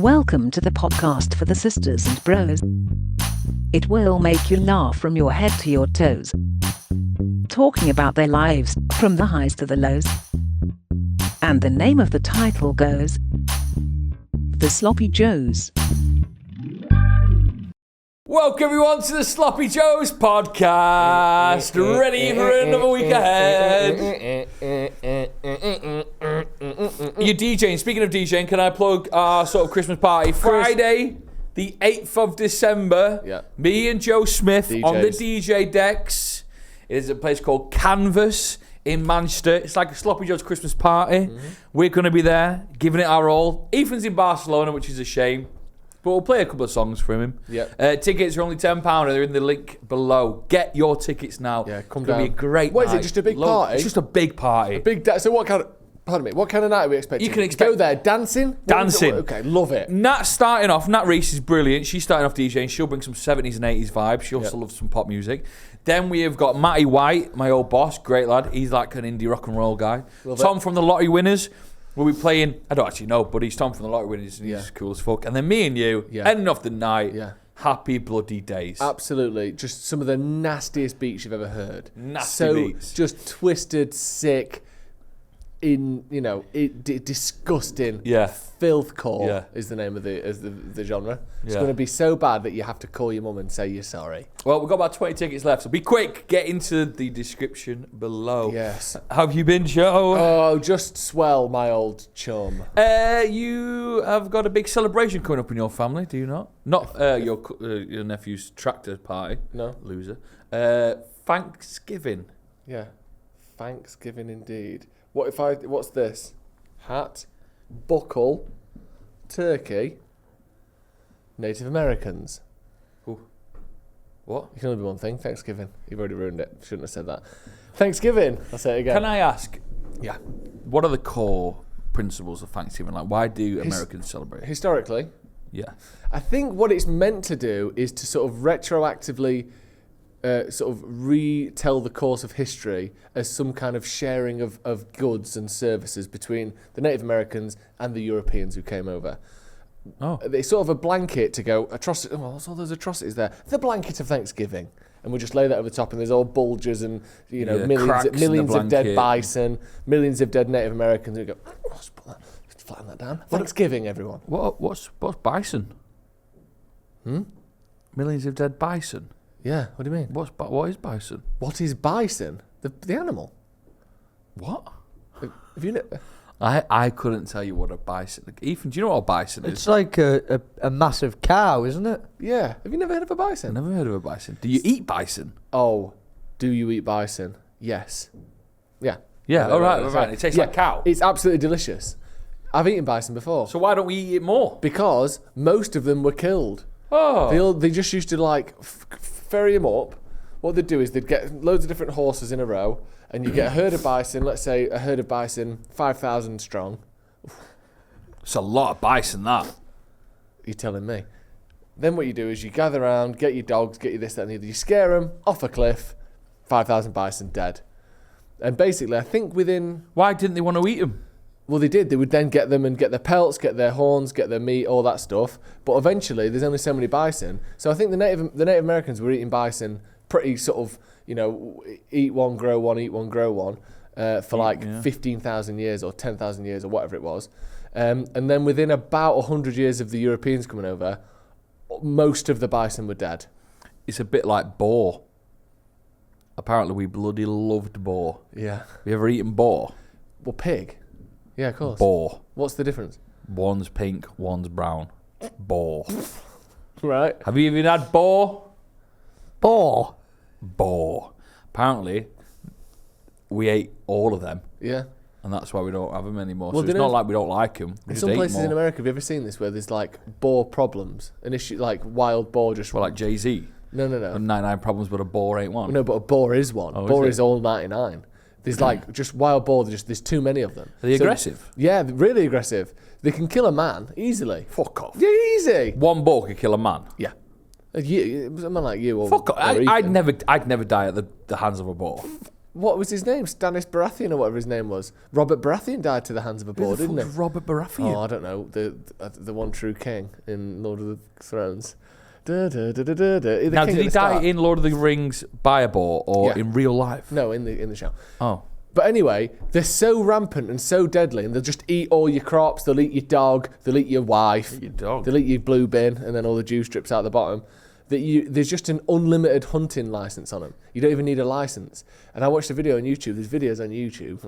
Welcome to the podcast for the sisters and bros. It will make you laugh from your head to your toes. Talking about their lives, from the highs to the lows. And the name of the title goes, The Sloppy Joes. Welcome everyone to the Sloppy Joes podcast. Ready for another week ahead. You're DJing. Speaking of DJing, can I plug our sort of Christmas party? Friday, the 8th of December. Yeah. Me and Joe Smith DJs. on the DJ decks. It is a place called Canvas in Manchester. It's like a Sloppy Joes Christmas party. Mm-hmm. We're going to be there, giving it our all. Ethan's in Barcelona, which is a shame. But we'll play a couple of songs from him. Yep. Tickets are only £10. They're in the link below. Get your tickets now. Yeah, come it's going to be a great What night. is it, just a big party? It's just a big party. So what kind of... Pardon me, what kind of night are we expecting? You can expect... Go there, dancing? Dancing. Okay, love it. Nat's starting off. Nat Reese is brilliant. She's starting off DJing. She'll bring some 70s and 80s vibes. She also loves some pop music. Then we have got Matty White, my old boss. Great lad. He's like an indie rock and roll guy. Love Tom it. from the Lottery Winners. We'll be playing, I don't actually know, but he's Tom from the Lottery Winners and he's cool as fuck. And then me and you, ending off the night, happy bloody days. Absolutely. Just some of the nastiest beats you've ever heard. Nasty beats. Just twisted, sick, disgusting. Yeah. Filthcore is the name of the genre. It's going to be so bad that you have to call your mum and say you're sorry. Well, we've got about 20 tickets left, so be quick. Get into the description below. Yes. How have you been, Joe? Oh, just swell, my old chum. You have got a big celebration coming up in your family, do you not? Not your nephew's tractor party. No. Loser. Thanksgiving. Yeah. Thanksgiving indeed. What's this? Hat, buckle, turkey, Native Americans. Ooh. What? It can only be one thing. Thanksgiving. You've already ruined it. Shouldn't have said that. Thanksgiving. I'll say it again. Can I ask, Yeah. what are the core principles of Thanksgiving? Like, why do Americans celebrate? Historically, Yeah. I think what it's meant to do is to sort of retroactively retell the course of history as some kind of sharing of goods and services between the Native Americans and the Europeans who came over. Oh. It's sort of a blanket to go, atrocity. Well, what's all those atrocities there? The blanket of Thanksgiving. And we'll just lay that over the top, and there's all bulges and millions of dead bison, millions of dead Native Americans. We go, let's flatten that down. Thanksgiving, everyone. What's bison? Millions of dead bison. Yeah, what do you mean? What is bison? What is bison? The animal. What? Have you I couldn't tell you what a bison. Ethan, do you know what a bison is? It's like a massive cow, isn't it? Yeah. Have you never heard of a I've bison? never heard of a bison. Do you eat bison? Oh, do you eat bison? Yes. Yeah. Yeah. All right. It tastes like cow. It's absolutely delicious. I've eaten bison before. So why don't we eat it more? Because most of them were killed. Oh. They just used to ferry them up. What they'd do is they'd get loads of different horses in a row, and you get a herd of bison. Let's say a herd of bison, 5,000 strong. It's a lot of bison, that. You're telling me. Then what you do is you gather around, get your dogs, get your this, that, and the other. You scare them off a cliff. 5,000 bison dead. And basically, I think within... Why didn't they want to eat them? Well, they did. They would then get them and get their pelts, get their horns, get their meat, all that stuff. But eventually, there's only so many bison. So I think the Native Americans were eating bison pretty sort of, eat one, grow one, eat one, grow one, for 15,000 years or 10,000 years or whatever it was. And then within about 100 years of the Europeans coming over, most of the bison were dead. It's a bit like boar. Apparently, we bloody loved boar. Yeah. Have you ever eaten boar? Well, pig. Yeah, of course. Boar. What's the difference? One's pink, one's brown. Boar. Right. Have you even had boar? Boar. Boar. Apparently, we ate all of them, Yeah. and that's why we don't have them anymore. Well, so it's not like we don't like them. In some places in America, have you ever seen this where there's boar problems? An issue like wild boar just... Well, like Jay-Z. No. 99 problems, but a boar ain't one. No, but a boar is one. Oh, Boar is is all 99. There's just wild boar, there's too many of them. Are they aggressive? Yeah, really aggressive. They can kill a man easily. Fuck off. Yeah, easy. One boar could kill a man. Yeah. A man like you or Fuck off. or I'd Ethan. never die at the hands of a boar. what was his name? Stannis Baratheon or whatever his name was. Robert Baratheon died to the hands of a boar, didn't he? Robert Baratheon? Oh, I don't know. The one true king in Lord of the Thrones. Da, da, da, da, da, da. Now, did he die in Lord of the Rings by a boar or in real life? No, in the show. Oh. But anyway, they're so rampant and so deadly, and they'll just eat all your crops. They'll eat your dog. They'll eat your wife. Your dog. They'll eat your blue bin, and then all the juice drips out the bottom. There's just an unlimited hunting license on them. You don't even need a license. And I watched a video on YouTube. There's videos on YouTube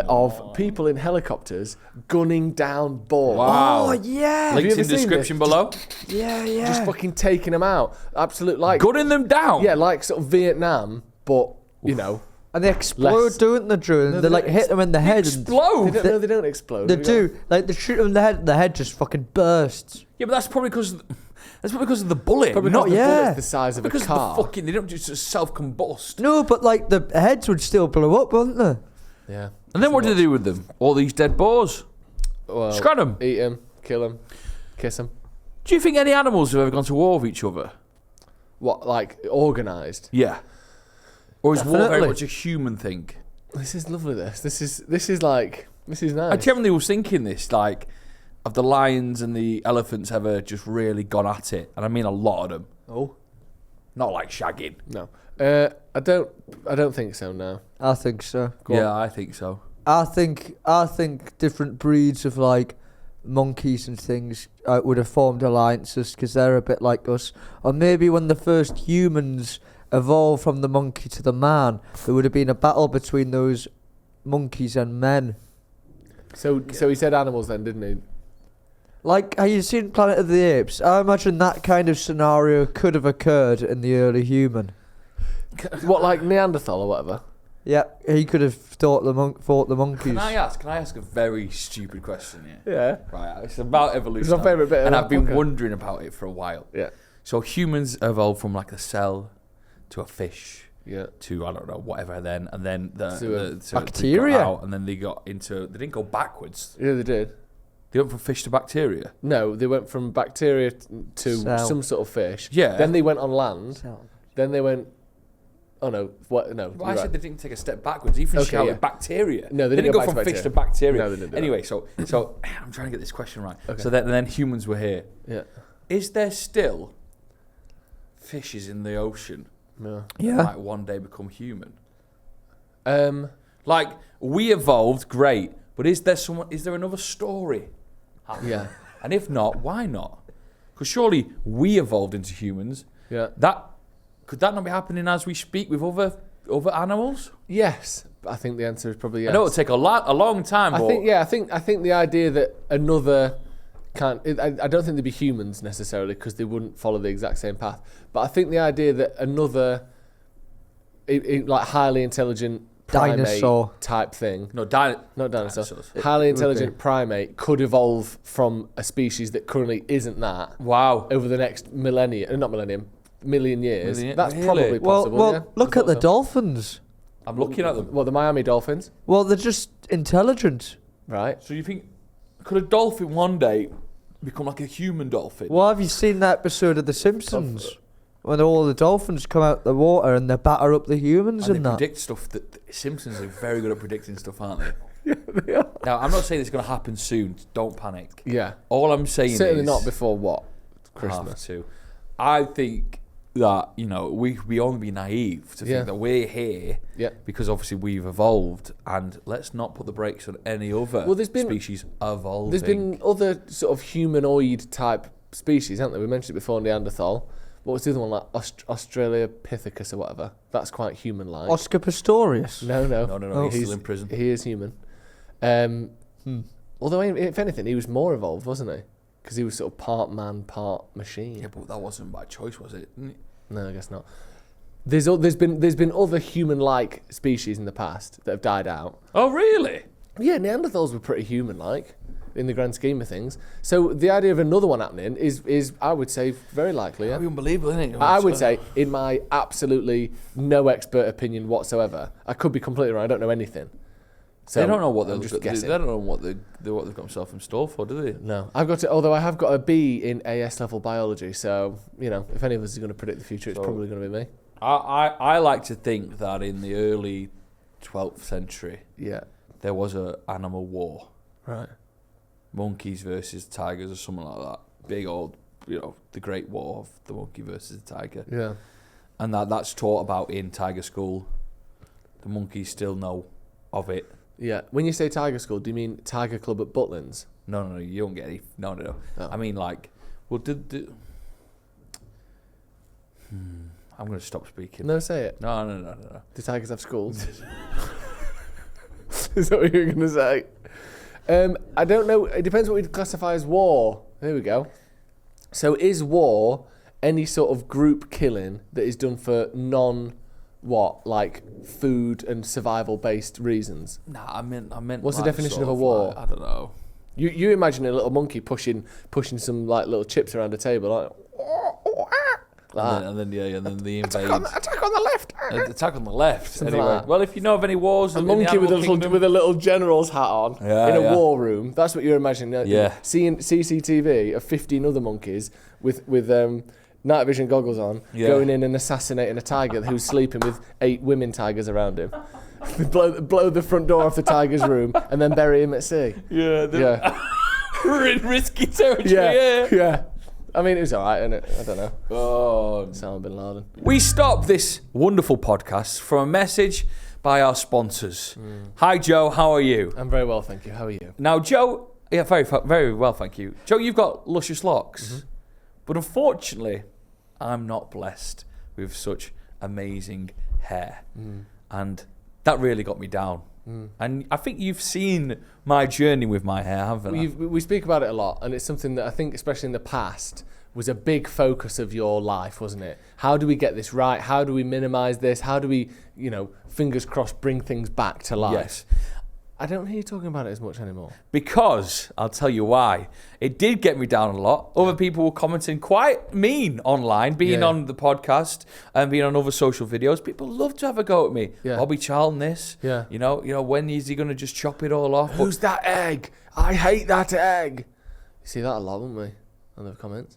of people in helicopters gunning down boars. Wow. Oh, yeah. Have you Links ever in seen description this? below. Yeah. Just fucking taking them out. Absolute like Gunning them down? yeah, like sort of Vietnam, but you know. And they explode, Less. don't they, Drew? And No, they they like don't hit them in the head. Explode? They don't explode. They Have you do. Like they shoot them in the head, and the head just fucking bursts. Yeah, but that's probably because of the bullet. Probably not because the yeah. bullet's the size of a because car. the fucking they don't just self-combust. No, but like the heads would still blow up, wouldn't they? Yeah. And then what do they do with them? All these dead boars? Well, Scrap them. Eat them, kill them, kiss them. Do you think any animals have ever gone to war with each other? What, like organised? Yeah. Or is war very Definitely. much a human thing? This is lovely. This is nice. I generally was thinking this, like, have the lions and the elephants ever just really gone at it? And I mean a lot of them. Oh Not like shagging. no, I don't think so. No. I think so. Yeah, I think so. I think different breeds of like monkeys and things would have formed alliances because they're a bit like us. Or maybe when the first humans evolved from the monkey to the man, there would have been a battle between those monkeys and men. So he said animals then, didn't he? Like, have you seen Planet of the Apes? I imagine that kind of scenario could have occurred in the early human. What, like Neanderthal or whatever? Yeah, he could have fought the monkeys. Can I ask a very stupid question here? Yeah. Right, it's about evolution. It's my favourite bit of and that I've been podcast. wondering about it for a while. Yeah. So humans evolved from like a cell to a fish Yeah. to I don't know whatever. Then and then To so bacteria. they got out, and then they got into. They didn't go backwards. Yeah, they did. They went from fish to bacteria. No, they went from bacteria to Cell. some sort of fish. Yeah. Then they went on land. Then they went. Oh no! What? No. Well, I you're said right. they didn't take a step backwards. Even Okay, shout yeah. with bacteria. No, they didn't didn't go go from back to fish to bacteria. No, they didn't do Anyway, so I'm trying to get this question right. Okay. So then humans were here. Yeah. Is there still fishes in the ocean No. Yeah. that might one day become human? Like. We evolved, great, but is there another story? Yeah. And if not, why not? Because surely we evolved into humans. Yeah. Could that not be happening as we speak with other animals? Yes. I think the answer is probably yes. I know it'll take a long time. I but think the idea that another I don't think they'd be humans necessarily because they wouldn't follow the exact same path. But I think the idea that another like highly intelligent primate Dinosaur. type thing, not not dinosaur, dinosaurs. highly It would intelligent primate could evolve from a species that currently isn't that Wow. over the next million years. Million- That's really? probably possible. Well, yeah. look I at the thought so. dolphins. I'm looking at them. What, the Miami Dolphins, Well, they're just intelligent. right? So you think, could a dolphin one day become like a human dolphin? Well, have you seen that episode of The Simpsons? When all the dolphins come out the water and they batter up the humans And and they that. predict stuff that the Simpsons are very good at predicting stuff, aren't they? Yeah, they are. Now, I'm not saying it's going to happen soon. Don't panic. Yeah, All I'm saying certainly is not before what Christmas. Christmas. Too. I think that we only be naive to Yeah. think that we're here Yeah. because obviously we've evolved, and let's not put the brakes on any other Well, there's been- species evolving. There's been other sort of humanoid type species, haven't there? We mentioned it before, Neanderthal. What was the other one, like Australopithecus or whatever? That's quite human-like. Oscar Pistorius. No. No, he's still in prison. He is human. Although, if anything, he was more evolved, wasn't he? Because he was sort of part man, part machine. Yeah, but that wasn't by choice, was it? No, I guess not. There's been other human-like species in the past that have died out. Oh, really? Yeah, Neanderthals were pretty human-like in the grand scheme of things. So the idea of another one happening is I would say, very likely. Yeah. That'd be unbelievable, isn't it? I would say, in my absolutely no expert opinion whatsoever, I could be completely wrong. I don't know anything. So they don't know what I'm they're just guessing. They don't know what they've got themselves in store for, do they? No, although I have got a B in AS level biology, so if any of us is going to predict the future, it's So- probably going to be me. I like to think that in the early 12th century, Yeah. there was a animal war. Right. Monkeys versus tigers or something like that. Big old, the Great War of the monkey versus the tiger. Yeah. And that's taught about in tiger school. The monkeys still know of it. Yeah. When you say tiger school, do you mean Tiger Club at Butlins? No, you don't get any. No. Oh. I mean, like, well, I'm going to stop speaking. No, say it. No. Do tigers have schools? Is that what you were going to say? I don't know. It depends what we'd classify as war. There we go. So is war any sort of group killing that is done for like food and survival-based reasons? Nah, I meant. What's the like, definition sort of a war? I don't know. You imagine a little monkey pushing some like little chips around a table, like And then the invade. attack on the left. Attack on the left. Something Anyway, like that. well, if you know of any wars, A in the monkey with animal a little general's hat on in a war room. That's what you're imagining. Yeah. Seeing CCTV of 15 other monkeys with night vision goggles on, going in and assassinating a tiger who's sleeping with 8 women tigers around him. blow the front door off the tiger's room and then bury him at sea. Yeah. We're in risky territory. Yeah. I mean, it was alright, innit? I don't know. Oh. Osama bin Laden. We stop this wonderful podcast from a message by our sponsors. Hi, Joe. How are you? I'm very well, thank you. How are you? Now, Joe, very, very well, thank you. Joe, you've got luscious locks, but unfortunately, I'm not blessed with such amazing hair, and that really got me down. And I think you've seen my journey with my hair, haven't I? We speak about it a lot, and it's something that I think, especially in the past, was a big focus of your life, wasn't it? How do we get this right? How do we minimise this? How do we, fingers crossed, bring things back to life? Yes. I don't hear you talking about it as much anymore. Because, I'll tell you why. It did get me down a lot. Other people were commenting quite mean online, being on the podcast and being on other social videos. People love to have a go at me. Yeah. Bobby Charlton this. Yeah. When is he going to just chop it all off? Who's that egg? I hate that egg. You see that a lot, wouldn't we? On the comments.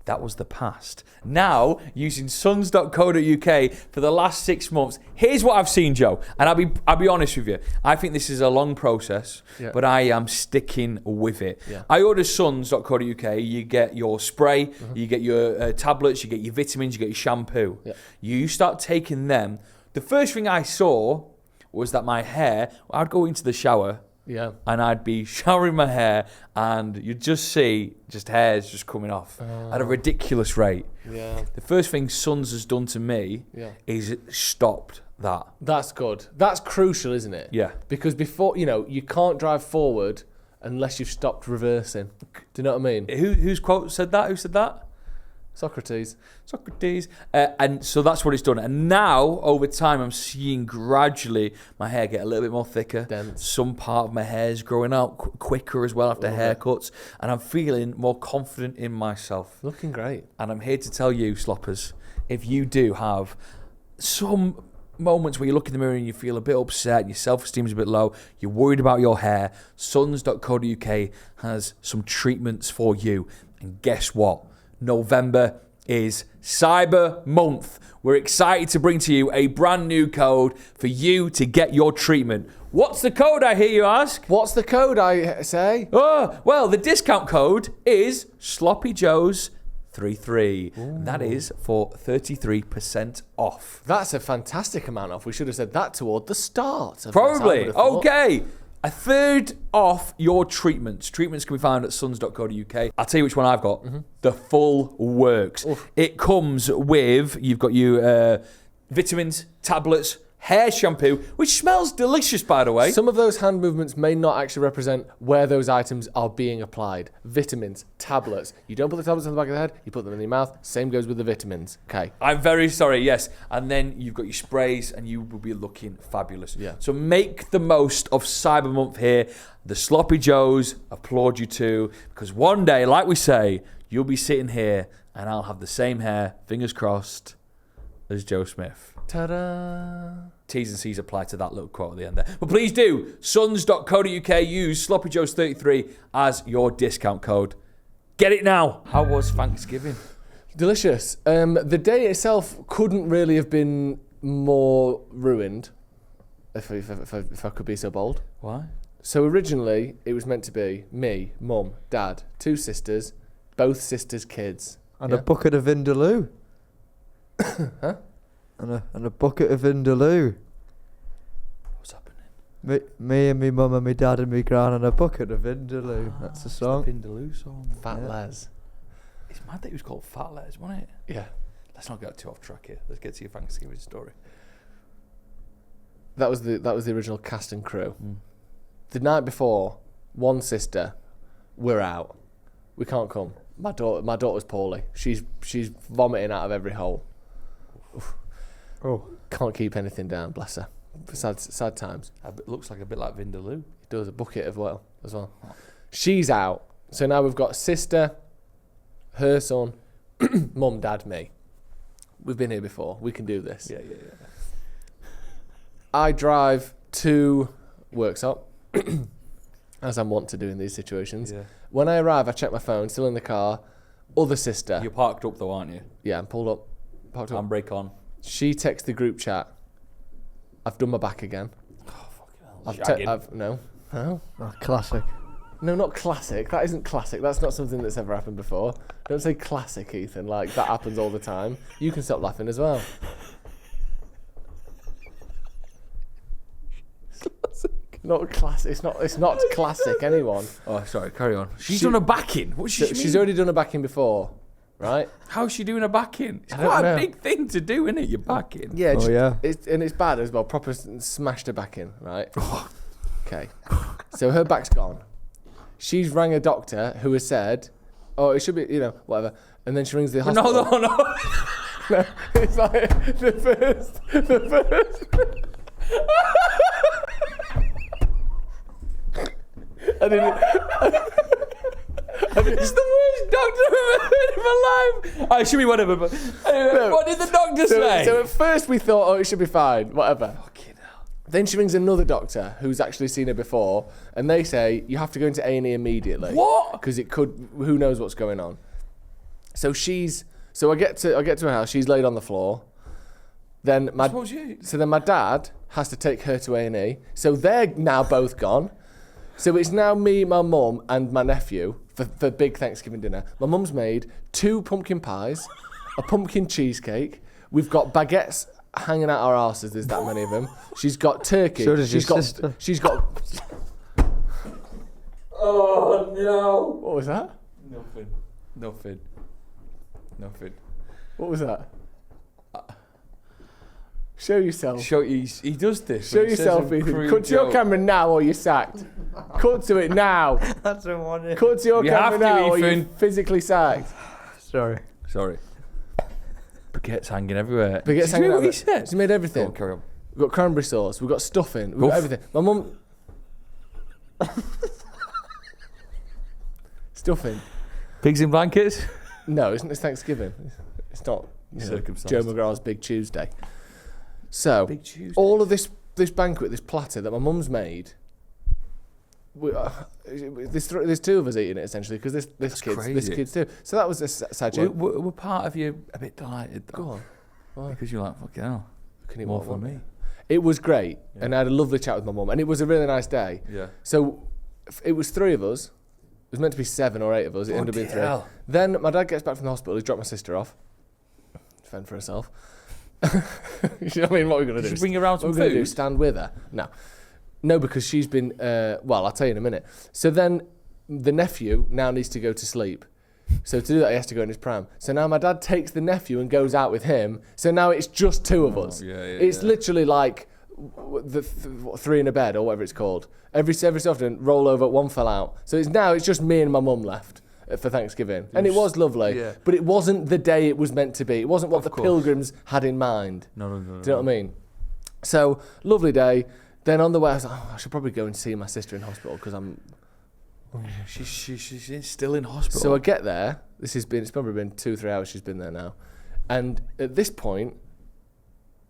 That was the past. Now, using sons.co.uk for the last 6 months, here's what I've seen, Joe. And I'll be honest with you. I think this is a long process, but I am sticking with it. Yeah. I ordered sons.co.uk. You get your spray, you get your tablets, you get your vitamins, you get your shampoo. Yeah. You start taking them. The first thing I saw was that my hair, I'd go into the shower, Yeah. and I'd be showering my hair, and you'd just see hairs just coming off at a ridiculous rate. Yeah. The first thing Sons has done to me is it stopped that. That's good. That's crucial, isn't it? Yeah. Because before, you can't drive forward unless you've stopped reversing. Do you know what I mean? Whose quote said that? Who said that? Socrates. And so that's what it's done. And now, over time, I'm seeing gradually my hair get a little bit more thicker. Dense. Some part of my hair is growing out quicker as well after haircuts. And I'm feeling more confident in myself. Looking great. And I'm here to tell you, Sloppers, if you do have some moments where you look in the mirror and you feel a bit upset, your self-esteem is a bit low, you're worried about your hair, sons.co.uk has some treatments for you. And guess what? November is Cyber Month. We're excited to bring to you a brand new code for you to get your treatment. What's the code, I hear you ask? What's the code, I say? Oh, well, the discount code is SloppyJoes33. And that is for 33% off. That's a fantastic amount off. We should have said that toward the start. Of Probably. this, I would have thought. Okay. A third off your treatments. Treatments can be found at sons.co.uk. I'll tell you which one I've got. The full works. Oof. It comes with, you've got your vitamins, tablets, hair shampoo, which smells delicious, by the way. Some of those hand movements may not actually represent where those items are being applied. Vitamins, tablets. You don't put the tablets on the back of the head, you put them in your mouth. Same goes with the vitamins. Okay. I'm very sorry, yes. And then you've got your sprays and you will be looking fabulous. Yeah. So make the most of Cyber Month here. The Sloppy Joes applaud you too, because one day, like we say, you'll be sitting here and I'll have the same hair, fingers crossed, as Joe Smith. Ta-da. T's and C's apply to that little quote at the end there. But please do, sons.co.uk, use SloppyJoes33 as your discount code. Get it now. How was Thanksgiving? Delicious. The day itself couldn't really have been more ruined, if I could be so bold. Why? So originally, it was meant to be me, mum, dad, 2 sisters, both sisters' kids. And a bucket of Vindaloo. Huh? And a bucket of Vindaloo. What's happening? Me and me mum and me dad and me gran and a bucket of Vindaloo. That's the song. The Vindaloo song. Fat Les. It's mad that it was called Fat Les, wasn't it? Yeah. Let's not get too off track here. Let's get to your Thanksgiving story. That was the original cast and crew. The night before, one sister, we're out. We can't come. My daughter's poorly. She's vomiting out of every hole. Oof. Oh. Can't keep anything down, bless her. Sad times. It looks like a bit like Vindaloo. It does, a bucket as well. She's out. So now we've got sister, her son, mum, dad, me. We've been here before. We can do this. Yeah. I drive to Worksop, as I'm wont to do in these situations. Yeah. When I arrive, I check my phone, still in the car. Other sister. You're parked up though, aren't you? Yeah, I'm pulled up. Parked up. Handbrake on. She texts the group chat. I've done my back again. Oh, fucking hell. No. Oh, classic. No, not classic. That isn't classic. That's not something that's ever happened before. Don't say classic, Ethan. Like, that happens all the time. You can stop laughing as well. Not classic. It's not classic, anyone. Oh, sorry, carry on. She's done a backing. What's she mean? She's already done a backing before, right? How's she doing a backing? It's I don't quite a know. big thing to do, isn't it? You're backing. Yeah. Oh, yeah. It's bad as well. Proper smashed her back in, right? Okay. So her back's gone. She's rang a doctor who has said, oh, it should be, whatever. And then she rings the hospital. No. No, it's like the first. I didn't. It's the worst doctor I've ever heard in my life. Oh, it should be whatever, but anyway, No. what did the doctor say? So at first we thought, oh, it should be fine, whatever. Fucking hell. Then she rings another doctor who's actually seen her before, and they say you have to go into A&E immediately. What? Because it could. Who knows what's going on? So I get to her house. She's laid on the floor. Then my dad has to take her to A&E. So they're now both gone. So it's now me, my mum, and my nephew for big Thanksgiving dinner. My mum's made 2 pumpkin pies, a pumpkin cheesecake. We've got baguettes hanging out our arses. There's that many of them. She's got turkey. So does your got, sister. She's got. Oh no! What was that? Nothing. What was that? Show yourself. He does this. Show yourself, Ethan. Cut to your camera now or you're sacked. Cut to it now. That's a one. Cut to your You camera have to, now or you're Ethan. physically sacked. Sorry. Baguettes hanging everywhere. Baguettes Did you hanging hear out what he of it. said? She's made everything. Go on, carry on. We've got cranberry sauce. We've got stuffing. We've Oof. got everything. My mum. Stuffing. Pigs in blankets? No, it's Thanksgiving. It's not Circumcised. Joe McGraw's Big Tuesday. So, Big Tuesday. all of this banquet, this platter that my mum's made, there's 2 of us eating it essentially because this kid's too. So that was a sad joke. Were part of you a bit delighted though? Go on. Why? Because you're like, fucking hell. Can you More want for one? me. It was great, and I had a lovely chat with my mum, and it was a really nice day. Yeah. So it was 3 of us. It was meant to be 7 or 8 of us. It ended up being 3. hell. Then my dad gets back from the hospital. He dropped my sister off. Fend for herself. You know what I mean? What are we going to do? Did you bring her around some What are we going to do? food? Stand with her? No, because she's been. Well, I'll tell you in a minute. So then the nephew now needs to go to sleep. So to do that, he has to go in his pram. So now my dad takes the nephew and goes out with him. So now it's just 2 of us. yeah, It's literally like the 3 in a bed or whatever it's called. Every so often, roll over, 1 fell out. So it's just me and my mum left for Thanksgiving. And it was lovely, yeah. but it wasn't the day it was meant to be. It wasn't what the course. pilgrims had in mind. No. Do you know what I mean? So, lovely day. Then on the way, I was like, I should probably go and see my sister in hospital because I'm... She's still in hospital. So I get there. It's probably been 2-3 hours she's been there now. And at this point,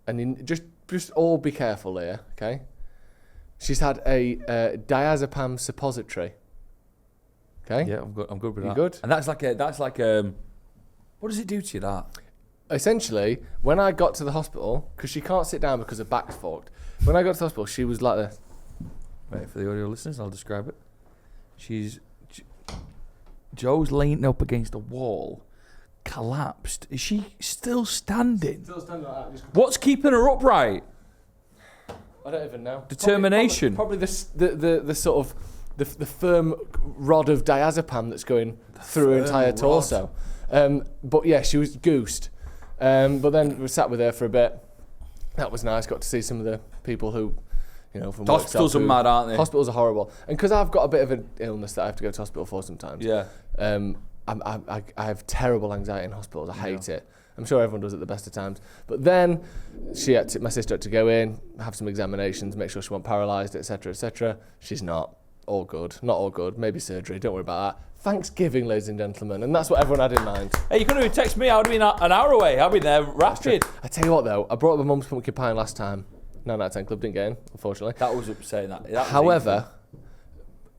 and just all be careful here, okay? She's had a diazepam suppository. Okay? Yeah, I'm good with You that. good? And that's like What does it do to you, that? Essentially, when I got to the hospital, because she can't sit down because her back's forked. When I got to the hospital, she was like this. Wait, for the audio listeners, I'll describe it. Joe's leaning up against a wall, collapsed. Is she still standing? Still standing like that. What's keeping her upright? I don't even know. Determination. Probably the sort of the firm rod of diazepam that's going through her entire torso. But yeah, she was goosed. But then we sat with her for a bit. That was nice. Got to see some of the people who, from hospitals are mad, aren't they? Hospitals are horrible. And because I've got a bit of an illness that I have to go to hospital for sometimes. Yeah. I have terrible anxiety in hospitals. I hate it. I'm sure everyone does at the best of times. But then my sister had to go in, have some examinations, make sure she wasn't paralysed, etc., etc. She's not. All good. Not all good. Maybe surgery. Don't worry about that. Thanksgiving, ladies and gentlemen. And that's what everyone had in mind. Hey, you couldn't even text me. I would have been an hour away. I'd been there rapid. I tell you what, though. I brought up my mum's pumpkin pie last time. 9 out of 10 club. Didn't get in, unfortunately. That was upsetting. However,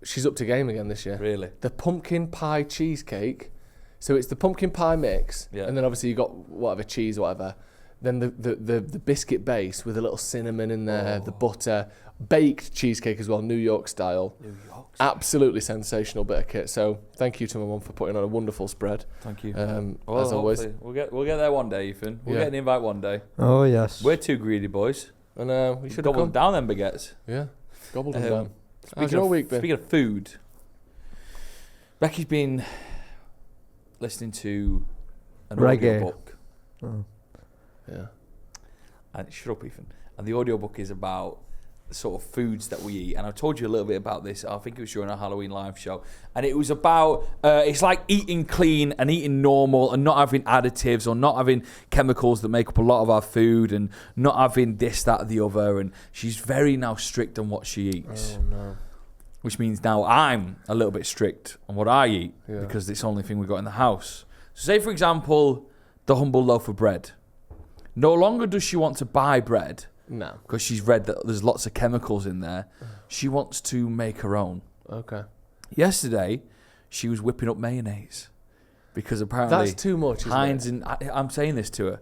she's up to game again this year. Really? The pumpkin pie cheesecake. So it's the pumpkin pie mix, and then obviously you got whatever cheese, whatever. Then the biscuit base with a little cinnamon in there, the butter, baked cheesecake as well, New York style. Absolutely sensational bit of kit. So thank you to my mum for putting on a wonderful spread. Thank you. As always, we'll get there one day, Ethan. We'll get an invite one day. Oh yes. We're two greedy boys. And we should gobble down them baguettes. Yeah, gobbled them down. How's your week been? Speaking of food, Becky's been listening to an reggae audiobook. Oh. Yeah. And shut up, Ethan. And the audiobook is about the sort of foods that we eat. And I told you a little bit about this. I think it was during our Halloween live show. And it was about, it's like eating clean and eating normal and not having additives or not having chemicals that make up a lot of our food and not having this, that, or the other. And she's very now strict on what she eats. Oh, no. Which means now I'm a little bit strict on what I eat because it's the only thing we've got in the house. So say, for example, the humble loaf of bread. No longer does she want to buy bread. No. Because she's read that there's lots of chemicals in there. She wants to make her own. Okay. Yesterday, she was whipping up mayonnaise. Because apparently... That's too much, Heinz and I'm saying this to her.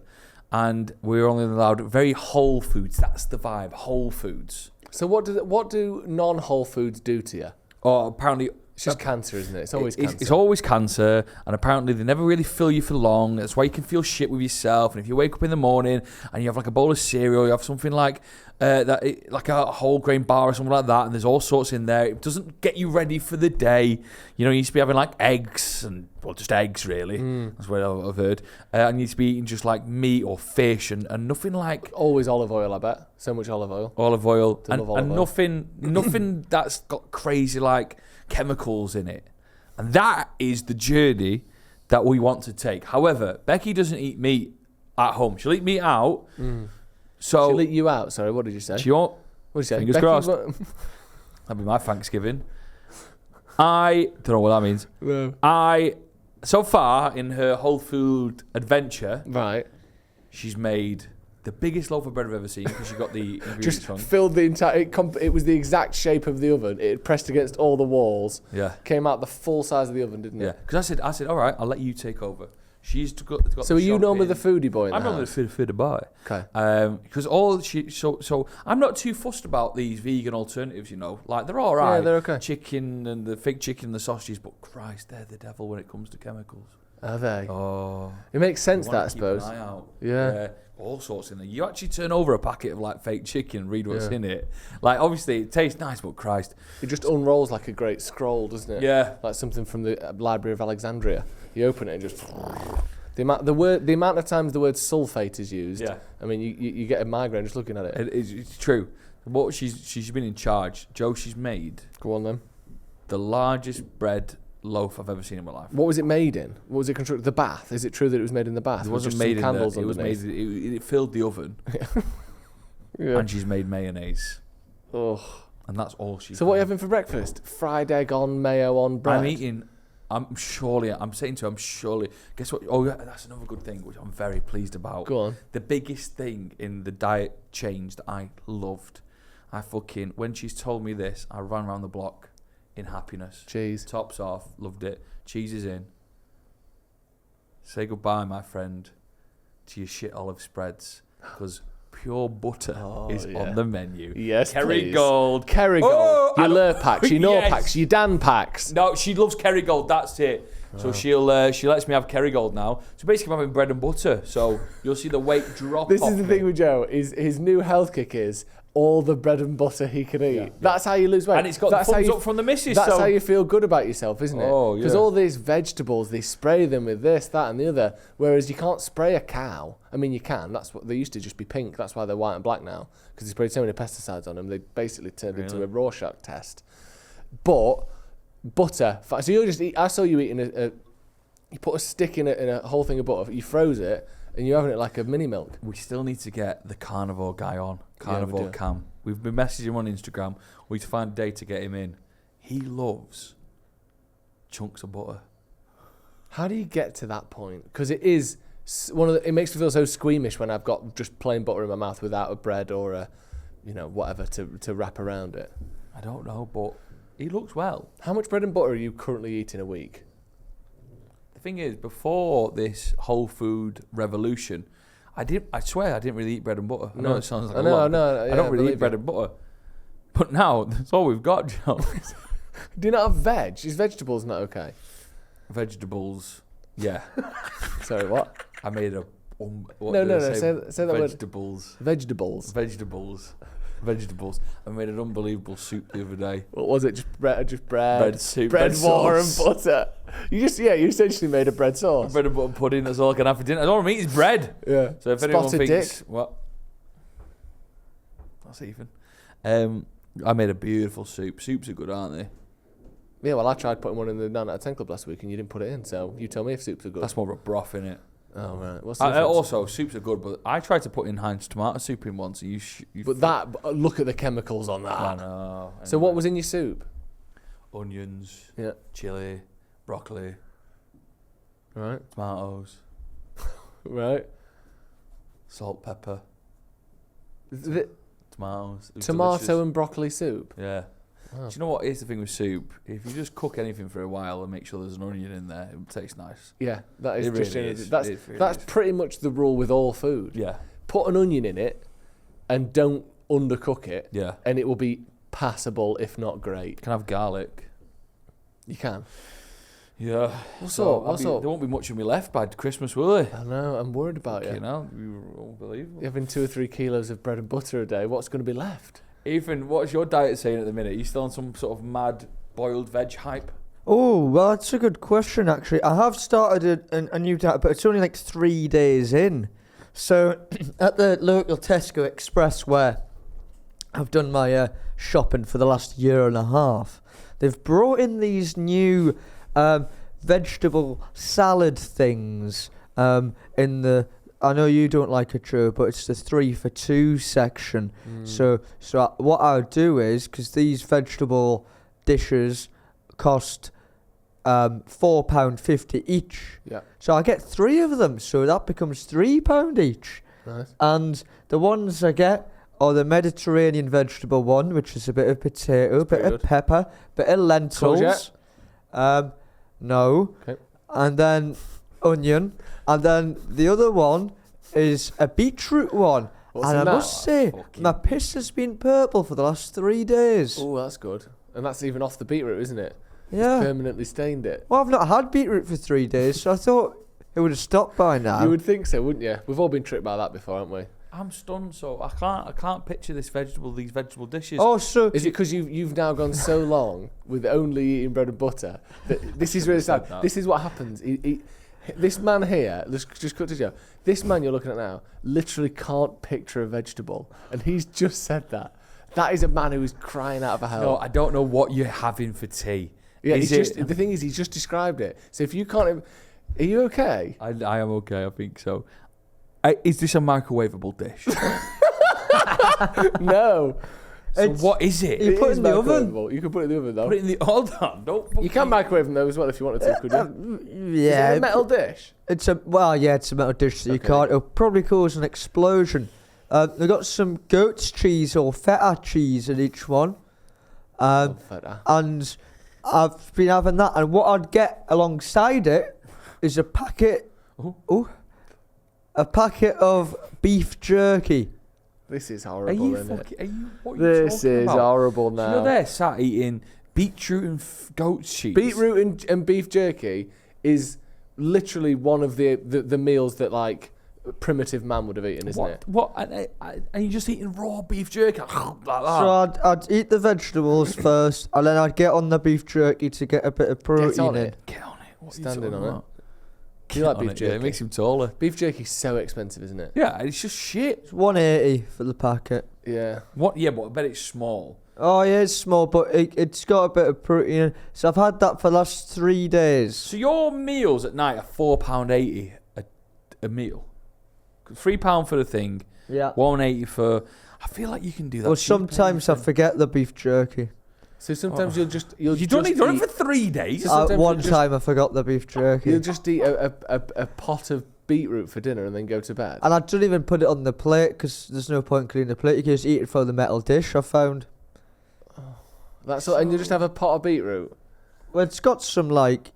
And we're only allowed very whole foods. That's the vibe. Whole foods. So what do non-whole foods do to you? Oh, apparently... It's just cancer, isn't it? It's always cancer. It's always cancer, and apparently they never really fill you for long. That's why you can feel shit with yourself. And if you wake up in the morning and you have like a bowl of cereal, you have something like like a whole grain bar or something like that, and there's all sorts in there. It doesn't get you ready for the day. You used to be having like eggs and just eggs really. That's what I've heard. And you used to be eating just like meat or fish and nothing like always olive oil. I bet so much olive oil. Olive oil and oil. nothing that's got crazy like chemicals in it. And that is the journey that we want to take. However, Becky doesn't eat meat at home. She'll eat meat out. So she'll eat you out. Sorry, what did you say? She won't. What did you say? Fingers crossed. That'll be my Thanksgiving. I don't know what that means. No. So far in her whole food adventure, right, she's made the biggest loaf of bread I've ever seen because she got the ingredients just wrong. filled the entire. It was the exact shape of the oven. It pressed against all the walls. Yeah. Came out the full size of the oven, didn't it? Yeah. Because I said, all right, I'll let you take over. She's got so are you normally the foodie boy? I'm normally the foodie boy. Okay. Because so I'm not too fussed about these vegan alternatives. Like they're all right. Yeah, they're okay. Chicken and the fake chicken and the sausages, but Christ, they're the devil when it comes to chemicals. Are they? Oh. It makes sense, You that I wanna keep suppose. an eye out. Yeah. All sorts in there. You actually turn over a packet of like fake chicken and read what's in it. Like obviously it tastes nice, but Christ, it just unrolls like a great scroll, doesn't it? Yeah. Like something from the Library of Alexandria. You open it and just the amount of times the word sulfate is used. Yeah. I mean, you get a migraine just looking at it. It's true. What she's been in charge, Joe. She's made Go on then. the largest bread loaf I've ever seen in my life. What was it made in? What was it constructed? The bath? Is it true that it was made in the bath? It With wasn't just made some in candles the, it was made. underneath? It filled the oven, Yeah. and she's made mayonnaise, Ugh. and that's all she. So what are you having for breakfast? Fried egg on mayo on bread. I'm eating. I'm saying to her, I'm surely. Guess what? Oh, yeah, that's another good thing, which I'm very pleased about. Go on. The biggest thing in the diet change that I loved, when she's told me this, I ran around the block in happiness. Cheese. Tops off, loved it. Cheese is in. say goodbye, my friend, to your shit olive spreads, because pure butter is on the menu. Yes, please. Kerrygold. Kerrygold. Your Lurpaks, your Yes. Norpaks, your Danpaks. No, she loves Kerrygold. That's it. So she lets me have Kerrygold now. So basically, I'm having bread and butter. So you'll see the weight drop. This off is the me. thing with Joe, is his new health kick is all the bread and butter he can eat. Yeah. That's how you lose weight. And it's got that's the how thumbs you, up from the missus. That's so how you feel good about yourself, isn't it? Oh, Because yeah. all these vegetables, they spray them with this, that, and the other. Whereas you can't spray a cow. I mean, you can. That's what they used to just be pink. That's why they're white and black now. Because they sprayed so many pesticides on them, they basically turned into a Rorschach test. But butter. So you just eat. I saw you eating you put a stick in a whole thing of butter. You froze it, and you're having it like a mini milk. we still need to get the carnivore guy on. we Carnivore do. Cam. We've been messaging him on Instagram. We need to find a day to get him in. He loves chunks of butter. How do you get to that point? Because it is it makes me feel so squeamish when I've got just plain butter in my mouth without a bread or a, whatever to wrap around it. I don't know, but he looks well. How much bread and butter are you currently eating a week? The thing is, before this whole food revolution, I swear I didn't really eat bread and butter. I know it sounds like a lot. I don't really eat bread and butter. But now, that's all we've got, Joe. Do you not have veg? Is vegetables not okay? Vegetables, yeah. Sorry, what? I made a... what No, did I say that word. Vegetables. Vegetables. Vegetables. I made an unbelievable soup the other day. What was it? Just bread. Bread soup. Bread, water, and sauce. butter. You essentially made a bread sauce. Bread and butter pudding, that's all I can have for dinner. I don't want to eat is bread. Yeah. So if anyone Spotted thinks... dick. What? That's even. I made a beautiful soup. Soups are good, aren't they? Yeah, well, I tried putting one in the 9 out of 10 club last week and you didn't put it in, so you tell me if soups are good. That's more of a broth, innit? Oh, right. What's the difference? Also, soups are good, but I tried to put in Heinz tomato soup in once. And But look at the chemicals on that. I know. So what was in your soup? Onions, Yeah. chili, broccoli, Right. tomatoes, Right. salt, pepper, The tomatoes. It was tomato delicious. and broccoli soup. Yeah. Wow. Do you know what is the thing with soup? If you just cook anything for a while and make sure there's an onion in there, it tastes nice. Yeah, that is It just really is. that's It really that's is. pretty much the rule with all food. Yeah. Put an onion in it and don't undercook it, Yeah. and it will be passable if not great. Can have garlic. You can. Yeah. What's So up? What's there up? won't be much of me left by Christmas, will there? I know. I'm worried about You you. know, unbelievable. Having 2 or 3 kilos of bread and butter a day. What's going to be left? Ethan, what's your diet saying at the minute? Are you still on some sort of mad boiled veg hype? Oh, well, that's a good question, actually. I have started a new diet, but it's only like 3 days in. So, at the local Tesco Express, where I've done my shopping for the last year and a half, they've brought in these new vegetable salad things in the... I know you don't like it, Joe, but it's the 3 for 2 section. So what I would do is, because these vegetable dishes cost £4.50 each, Yeah. so I get 3 of them, so that becomes £3 each. Nice. And the ones I get are the Mediterranean vegetable one, which is a bit of potato, bit pretty of good. pepper, bit of lentils. No. Okay. And then onion. And then the other one is a beetroot one. What's and in I that? must say, my piss has been purple for the last 3 days. Oh, that's good. And that's even off the beetroot, isn't it? Yeah. Permanently stained it. Well, I've not had beetroot for 3 days, so I thought it would have stopped by now. You would think so, wouldn't you? We've all been tricked by that before, haven't we? I'm stunned, so I can't picture these vegetable dishes. Oh, so Is it because you've now gone so long with only eating bread and butter that this is really sad? that. This is what happens. This man here, let's just cut to Joe. This man you're looking at now literally can't picture a vegetable, and he's just said that. That is a man who is crying out of a hell. No, I don't know what you're having for tea. Yeah, Is the thing is, he's just described it. So if you can't, are you okay? I am okay, I think so. Is this a microwavable dish? No. So what is it? You put it is in the oven. microwavable. You can put it in the oven though. Put it in the... Hold on, don't... You can microwave them though as well if you wanted to, could you? yeah, Is it a metal dish? it's a metal dish that you Okay. can't. It'll probably cause an explosion. They've got some goat's cheese or feta cheese in each one, Feta. and I've been having that. And what I'd get alongside it is a packet Ooh. A packet of beef jerky. This is Are horrible, you isn't fucking? it? What are you This talking is about? horrible So now. you're there sat eating beetroot and goat's cheese. Beetroot and beef jerky is literally one of the meals that like primitive man would have eaten, isn't it? What? And you're just eating raw beef jerky like that? So I'd eat the vegetables first, and then I'd get on the beef jerky to get a bit of protein on in. it. Get on it. What Standing are you on talking it. about? Do you like Get beef on it, jerky? Yeah, it makes him taller. Beef jerky's so expensive, isn't it? Yeah, it's just shit. It's 180 for the packet. Yeah. What? Yeah, but I bet it's small. Oh yeah, it's small, but it's got a bit of protein in. So I've had that for the last 3 days. So your meals at night are £4.80 a meal. £3 for the thing. Yeah. £1.80 for. I feel like you can do that. Well, cheap, sometimes I anything. forget the beef jerky. So sometimes you'll just You don't just need it eat, for 3 days. So sometimes One you just- time I forgot the beef jerky. you'll just eat a pot of beetroot for dinner and then go to bed. And I don't even put it on the plate because there's no point in cleaning the plate. You can just eat it from the metal dish, I found. That's all, and you just have a pot of beetroot. Well, it's got some like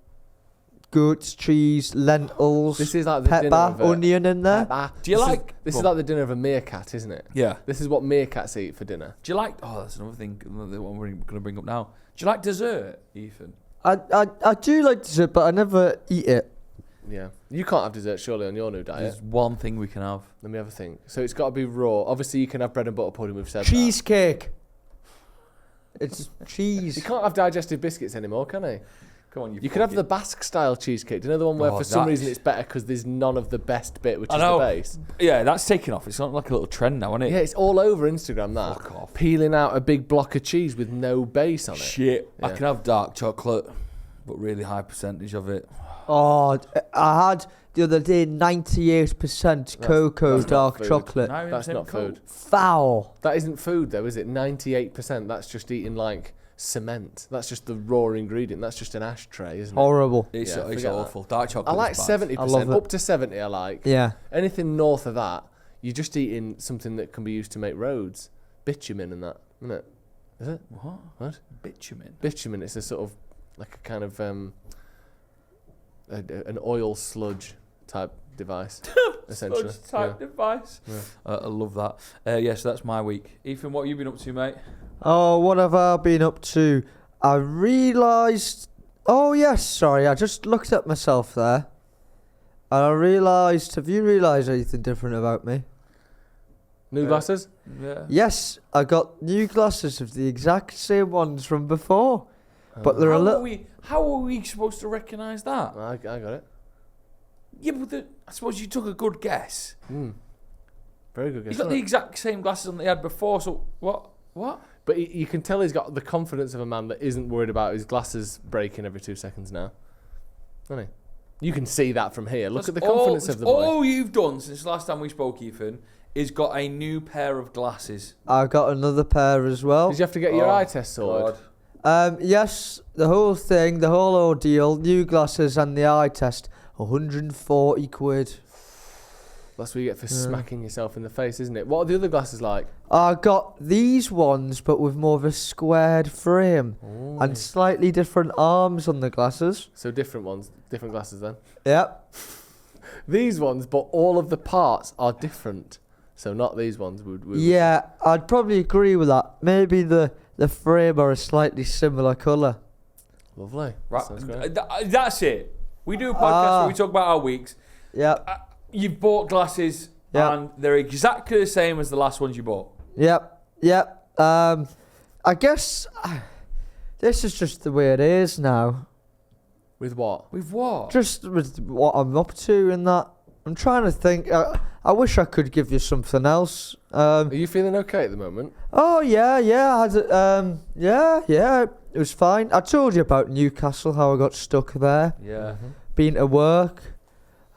goat's cheese, lentils, This is like the dinner pepper, of a, onion in there. pepper. Do you This like- This Go is on. like the dinner of a meerkat, isn't it? Yeah. This is what meerkats eat for dinner. Do you like? Oh, that's another thing. The one we're going to bring up now. Do you like dessert, Ethan? I do like dessert, but I never eat it. Yeah. You can't have dessert surely on your new diet. There's one thing we can have. Let me have a think. So it's got to be raw. Obviously, you can have bread and butter pudding. We've said Cheesecake. It's that. cheese. You can't have digestive biscuits anymore, can you? Come on, You can have the Basque style cheesecake. Do you know the one where Oh, for some that's- reason it's better because there's none of the best bit, which I is know. the base? Yeah, that's taken off. It's not like a little trend now, isn't it? Yeah, it's all over Instagram. That Fuck off. peeling out a big block of cheese with no base on it. Shit. I Yeah. can have dark chocolate, but really high percentage of it. Oh, I had the other day 98% cocoa that's not dark food. chocolate. That's not food. Foul. That isn't food though, is it? 98%. That's just eating like cement. That's just the raw ingredient. That's just an ashtray, isn't it? Horrible. It's, Yeah, it's forget that. awful. Dark chocolate. I like is bad. 70%. I love it. Up to 70 I like. Yeah. Anything north of that, you're just eating something that can be used to make roads. Bitumen and that, isn't it? Is it? What? What? Bitumen. Bitumen is a sort of like a kind of an oil sludge type device, essentially. Sludge type device. Yeah. I love that. Yes, that's my week. Ethan, what have you been up to, mate? Oh, what have I been up to? I realised... Oh, yes, sorry. I just looked at myself there. And I realised... Have you realised anything different about me? New glasses? Yeah. Yes, I got new glasses of the exact same ones from before. But they're a little... How are we supposed to recognise that? I got it. Yeah, but I suppose you took a good guess. Very good guess. He's got the exact same glasses on that he had before, so what? What? But you can tell he's got the confidence of a man that isn't worried about his glasses breaking every 2 seconds now. Isn't he? You can see that from here. Look at the confidence of the boy. All you've done since the last time we spoke, Ethan, is got a new pair of glasses. I got another pair as well. Did you have to get your eye test sorted? Yes, the whole thing, the whole ordeal, new glasses and the eye test, 140 quid. That's what you get for smacking yourself in the face, isn't it? What are the other glasses like? I got these ones, but with more of a squared frame and slightly different arms on the glasses. So different ones, different glasses then. Yep. These ones, but all of the parts are different. So not these ones. Yeah, I'd probably agree with that. Maybe the frame are a slightly similar colour. Lovely. Right, Sounds great. that's it. We do a podcast where we talk about our weeks. Yep. You've bought glasses, Yep. and they're exactly the same as the last ones you bought. Yep. I guess this is just the way it is now. With what? With what? Just with what I'm up to and that. I'm trying to think. I wish I could give you something else. Are you feeling okay at the moment? Oh yeah. I had yeah. It was fine. I told you about Newcastle, how I got stuck there. Yeah. Been to work.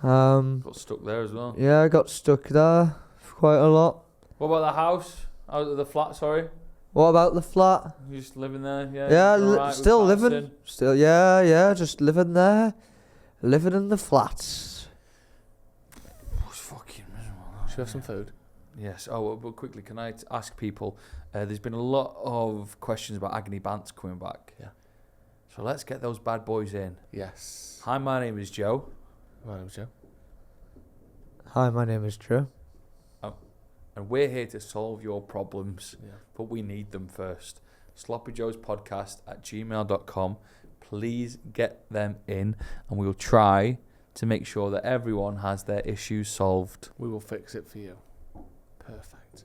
Got stuck there as well. Yeah, I got stuck there for quite a lot. What about the house? The flat, sorry. What about the flat? You just living there? Yeah. Yeah, all right with still flats living. in? Still, yeah, just living there. Living in the flats. It's fucking miserable. Should we have some food? Yes. Oh, but quickly, can I ask people? There's been a lot of questions about Agony Bants coming back. Yeah. So let's get those bad boys in. Yes. Hi, my name is Joe. My name's Joe. Hi, my name is Joe. And we're here to solve your problems, but we need them first. SloppyJoesPodcast@gmail.com. Please get them in, and we will try to make sure that everyone has their issues solved. We will fix it for you. Perfect.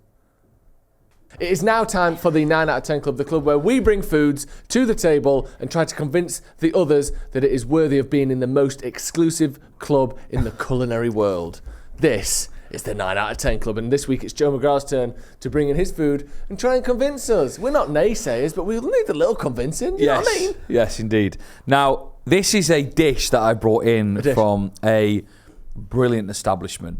It is now time for the 9 out of 10 Club, the club where we bring foods to the table and try to convince the others that it is worthy of being in the most exclusive club in the culinary world. This is the 9 out of 10 Club, and this week it's Joe McGrath's turn to bring in his food and try and convince us. We're not naysayers, but we'll need a little convincing. You know what I mean? Yes, indeed. Now, this is a dish that I brought in from a brilliant establishment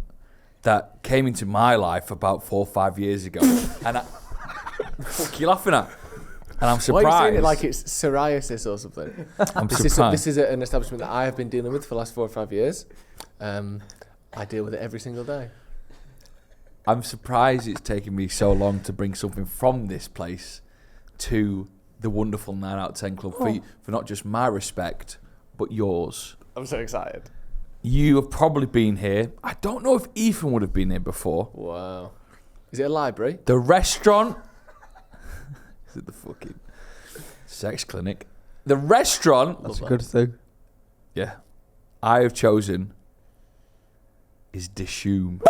that came into my life about 4 or 5 years ago. And what the fuck are you laughing at? And I'm surprised. Why are you saying it like it's psoriasis or something? I'm This surprised. is an establishment that I have been dealing with for the last 4 or 5 years. I deal with it every single day. I'm surprised it's taken me so long to bring something from this place to the wonderful 9 out of 10 Club for not just my respect, but yours. I'm so excited. You have probably been here. I don't know if Ethan would have been here before. Wow. Is it a library? The restaurant. Is it the fucking sex clinic? The restaurant. That's a good thing. Yeah. I have chosen is Dishoom.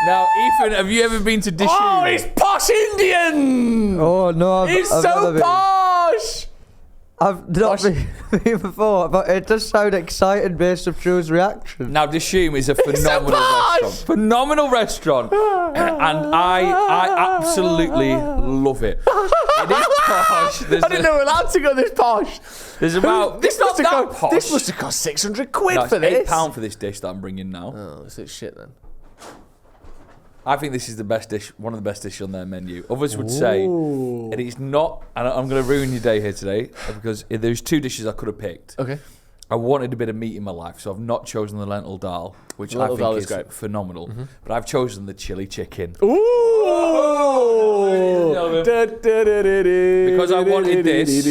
Now, Ethan, have you ever been to Dishoom? Oh, he's posh Indian! Oh, no, He's I've so never been. posh! I've not been before, but it does sound exciting based off Joe's reaction. Now, Dishoom is a phenomenal posh! restaurant. Phenomenal restaurant. And I absolutely love it. It is posh. I didn't know we're allowed to go this posh. There's about... This it's not that posh. This must have cost 600 quid No, for it's this. £8 for this dish that I'm bringing now. Oh, so it's shit then. I think this is the best dish, one of the best dishes on their menu. Others would say, and it's not, and I'm going to ruin your day here today, because there's 2 dishes I could have picked. Okay. I wanted a bit of meat in my life, so I've not chosen the lentil dal, which Lentil I dal think is is great. phenomenal. But I've chosen the chili chicken. Ooh! Because I wanted this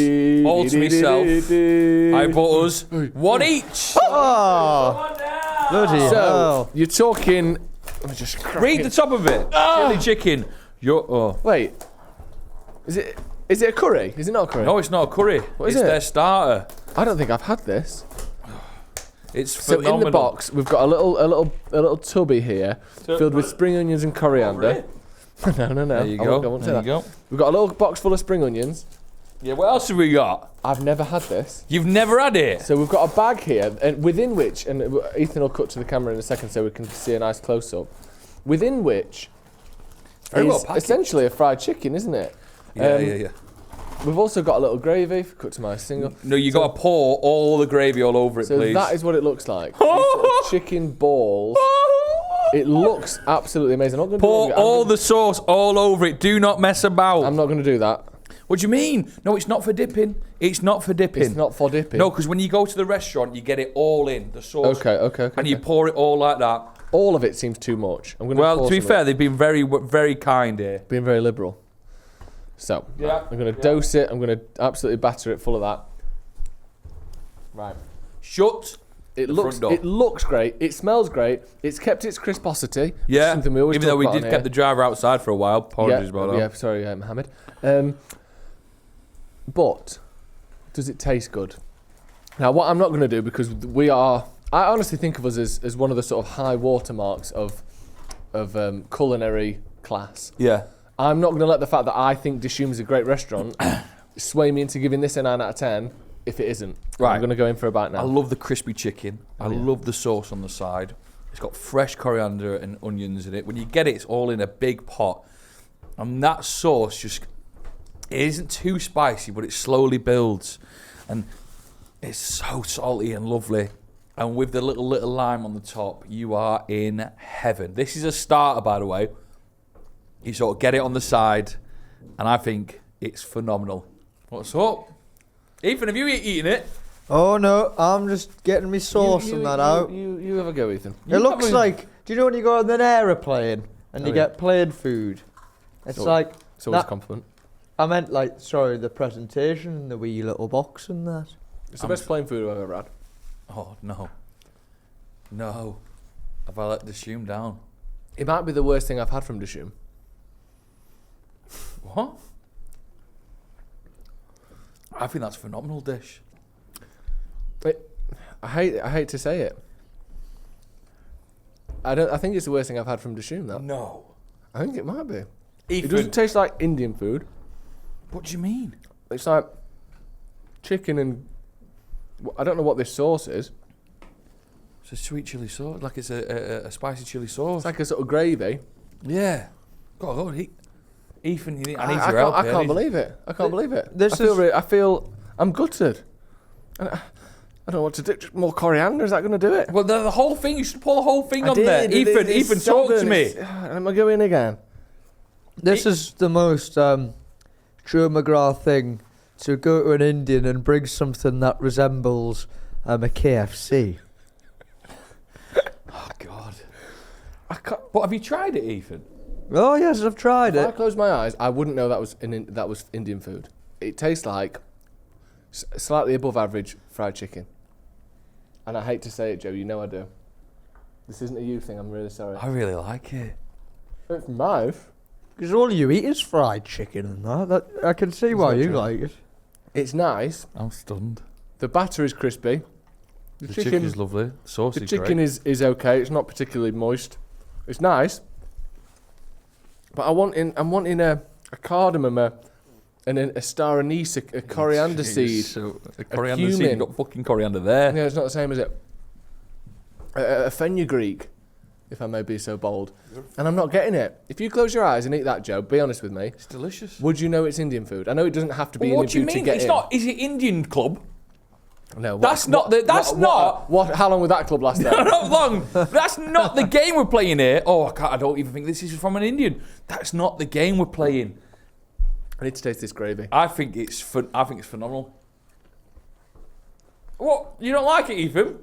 all to myself, I bought us one each. Oh, bloody So, hell. you're talking... Let me just crack Read it. the top of it. Chili chicken. Wait. Is it a curry? Is it not a curry? No, it's not a curry. What is it's it? their starter. I don't think I've had this. It's So phenomenal. in the box, we've got a little tubby here filled with spring onions and coriander. No. There you I go. won't say There you that. go. We've got a little box full of spring onions. Yeah, what else have we got? I've never had this. You've never had it? So we've got a bag here, and within which, and Ethan will cut to the camera in a second so we can see a nice close-up, within which very well is packaged. essentially a fried chicken, isn't it? Yeah. We've also got a little gravy, cut to my single. No, you got to pour all the gravy all over it, So please. that is what it looks like. These sort of chicken balls. It looks absolutely amazing. I'm not Pour gonna do all the sauce all over it. Do not mess about. I'm not going to do that. What do you mean? No, it's not for dipping. It's not for dipping. It's not for dipping. No, because when you go to the restaurant, you get it all in, the sauce. Okay. And you pour it all like that. All of it seems too much. I'm going Well, pour to be some of fair, it. they've been very, very kind here. Being very liberal. So, Yeah. I'm going to dose it. I'm going to absolutely batter it full of that. Right. Shut. It The looks front door. it looks great. It smells great. It's kept its crisposity. which is Yeah. something we always Even talk though we about did on keep here. the driver outside for a while. Apologies about that. Yeah, sorry, Mohammed. But does it taste good? Now, what I'm not going to do, because I honestly think of us as one of the sort of high watermarks of culinary class. Yeah. I'm not going to let the fact that I think Dishoom is a great restaurant sway me into giving this a 9 out of 10 if it isn't. Right. I'm going to go in for a bite now. I love the crispy chicken. I love the sauce on the side. It's got fresh coriander and onions in it. When you get it, it's all in a big pot. And that sauce it isn't too spicy, but it slowly builds. And it's so salty and lovely. And with the little lime on the top, you are in heaven. This is a starter, by the way. You sort of get it on the side, and I think it's phenomenal. What's up? Ethan, have you eaten it? Oh no, I'm just getting me sauce and that out. You have a go, Ethan. It looks like, do you know when you go on an aeroplane and you get plain food? It's like, It's always a compliment. I meant like, sorry, the presentation, and the wee little box and that. It's the best plain food I've ever had. Oh, no. No. Have I let Dishoom down? It might be the worst thing I've had from Dishoom. What? I think that's a phenomenal dish. I hate to say it. I think it's the worst thing I've had from Dishoom. That. No. I think it might be. Ethan. It doesn't taste like Indian food. What do you mean? It's like chicken and I don't know what this sauce is. It's a sweet chili sauce, like it's a spicy chili sauce. It's like a sort of gravy. Yeah. God, Ethan, I need I your help. I can't believe it. I can't believe it. This I feel I'm gutted. And I don't know what to do. Just more coriander. Is that going to do it? Well, the whole thing. You should pour the whole thing I on did. there. Ethan, So talk good. to me. Am I going again? This is the most Joe McGrath thing, to go to an Indian and bring something that resembles a KFC. Oh God. I can't. But have you tried it, Ethan? Oh yes, I've tried If I it. closed my eyes, I wouldn't know that was Indian food. It tastes like slightly above average fried chicken. And I hate to say it, Joe. You know I do. This isn't a you thing. I'm really sorry. I really like it. It's nice. Because all you eat is fried chicken and that I can see why not you true. like it. It's nice. I'm stunned. The batter is crispy. The chicken's lovely. The sauce The is chicken great. is okay. It's not particularly moist. It's nice. But I'm wanting a cardamom, and a star anise, a coriander seed. So, a coriander seed. cumin. You've got fucking coriander there. Yeah, it's not the same, is it? A fenugreek, if I may be so bold. And I'm not getting it. If you close your eyes and eat that, Joe, be honest with me, It's delicious. would you know it's Indian food? I know it doesn't have to be Well, what do you Indian food mean? to get It's in. not. Is it Indian club? No, That's not the- that's not- How long would that club last then? Not long. That's not the game we're playing here. Oh, I don't even think this is from an Indian. That's not the game we're playing. I need to taste this gravy. I think it's phenomenal. What? You don't like it, Ethan?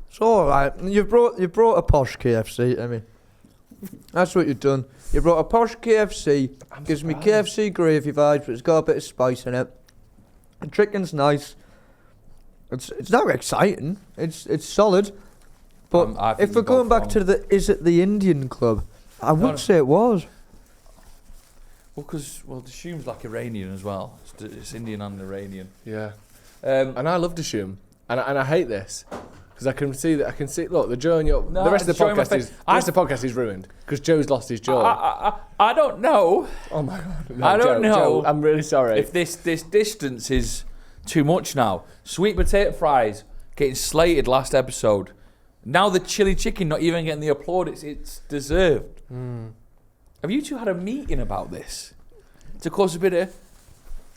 It's all right. You brought a posh KFC. I mean, that's what you've done. You brought a posh KFC. Gives me KFC gravy vibes, but it's got a bit of spice in it. The chicken's nice. It's not exciting. It's solid. But I think if we're you've going got back to is it the Indian club? I wouldn't say it was. Well, because Dishoom's like Iranian as well. It's Indian and Iranian. Yeah. Um, And I love Dishoom. And I hate this. Because I can see look, the Joe and your No, the rest of it's the showing my podcast face. is the podcast is ruined. Because Joe's lost his jaw. I don't know Oh my god. I don't Joe, know. Joe, I'm really sorry. if this distance is too much now. Sweet potato fries getting slated last episode. Now the chili chicken not even getting the applaud it's deserved. Have you two had a meeting about this to cause a bit of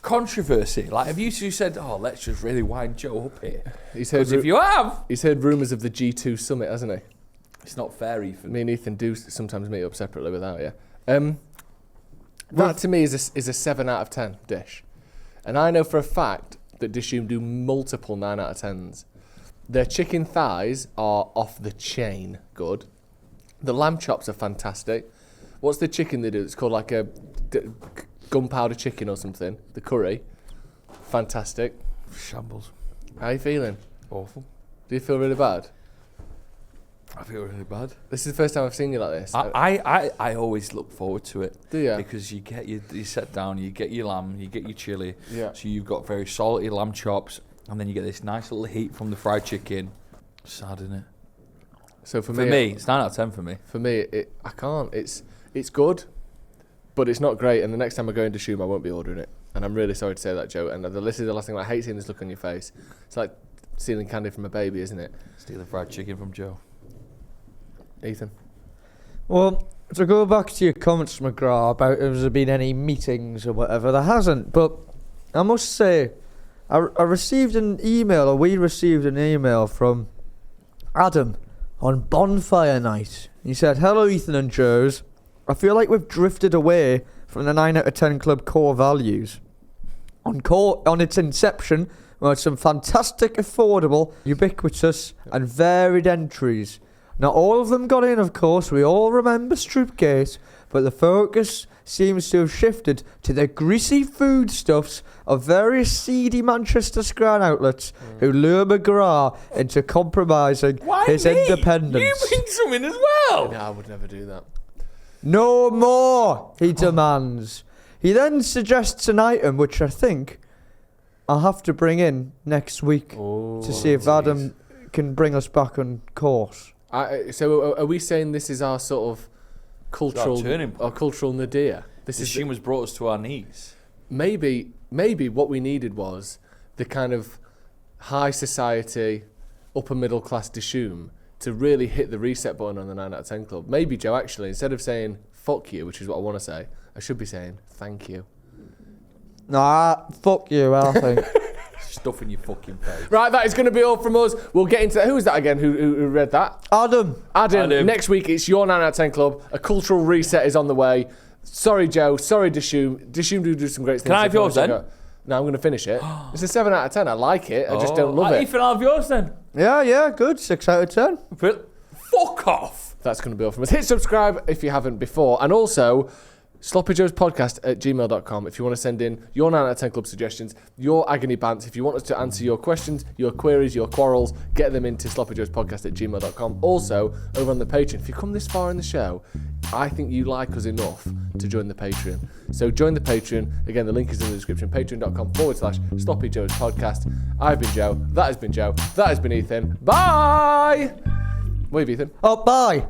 controversy? Like, have you two said, "Oh, let's just really wind Joe up here"? he's heard Because if you have, he's heard rumours of the G2 summit, hasn't he? it's not fair, Ethan. Me and Ethan do sometimes meet up separately without you. That to me is a 7 out of 10 dish. And I know for a fact that Dishoom do multiple 9 out of 10s. Their chicken thighs are off the chain good. The lamb chops are fantastic. What's the chicken they do? It's called like a gunpowder chicken or something. The curry. Fantastic. Shambles. How are you feeling? Awful. Do you feel really bad? I feel really bad. This is the first time I've seen you like this. I always look forward to it. Do you? Because you sit down, you get your lamb, you get your chili. Yeah. So you've got very salty lamb chops, and then you get this nice little heat from the fried chicken. Sad, isn't it? So for For me, it's 9 out of 10 for me. For me, I can't. It's good, but it's not great. And the next time I go into Dishoom, I won't be ordering it. And I'm really sorry to say that, Joe. And this is the last thing. I hate seeing this look on your face. It's like stealing candy from a baby, isn't it, Steal the fried chicken from Joe. Ethan? Well, to go back to your comments, McGrath, about if there been any meetings or whatever, there hasn't. But I must say, I received an email, or we received an email from Adam on Bonfire Night. He said, "Hello, Ethan and Joes. I feel like we've drifted away from the 9 out of 10 club core values. On its inception, we had some fantastic, affordable, ubiquitous, and varied entries. Not all of them got in, of course. We all remember Stroopgate, but the focus seems to have shifted to the greasy foodstuffs of various seedy Manchester Scran outlets who lure McGrath into compromising his independence. You bring some in as well. No, I would never do that. No more, he demands. He then suggests an item which I think I'll have to bring in next week to see if Adam can bring us back on course. So are we saying this is our sort of cultural nadir? This humour's brought us to our knees. Maybe what we needed was the kind of high society, upper middle class Dishoom to really hit the reset button on the 9 out of 10 club. Maybe, Joe, actually, instead of saying fuck you, which is what I want to say, I should be saying thank you. Nah, fuck you, I think. Stuff in your fucking face. Right, that is going to be all from us. We'll get into that. Who was that again who read that? Adam. Next week, it's your 9 out of 10 club. A cultural reset is on the way. Sorry, Joe. Sorry, Dishoom. Dishoom do some great things. Can I have yours then? No, I'm going to finish it. It's a 7 out of 10. I like it. I just don't love it. Ethan, I'll have yours then. Yeah, good. 6 out of 10. Fuck off. That's going to be all from us. Hit subscribe if you haven't before. And also, SloppyJoesPodcast@gmail.com if you want to send in your 9 out of 10 club suggestions, your agony bants. If you want us to answer your questions, your queries, your quarrels, get them into SloppyJoesPodcast@gmail.com. Also, over on the Patreon, if you come this far in the show, I think you like us enough to join the Patreon. So join the Patreon. Again, the link is in the description. Patreon.com/SloppyJoesPodcast. I've been Joe. That has been Joe. That has been Ethan. Bye! Wave, Ethan. Oh, bye.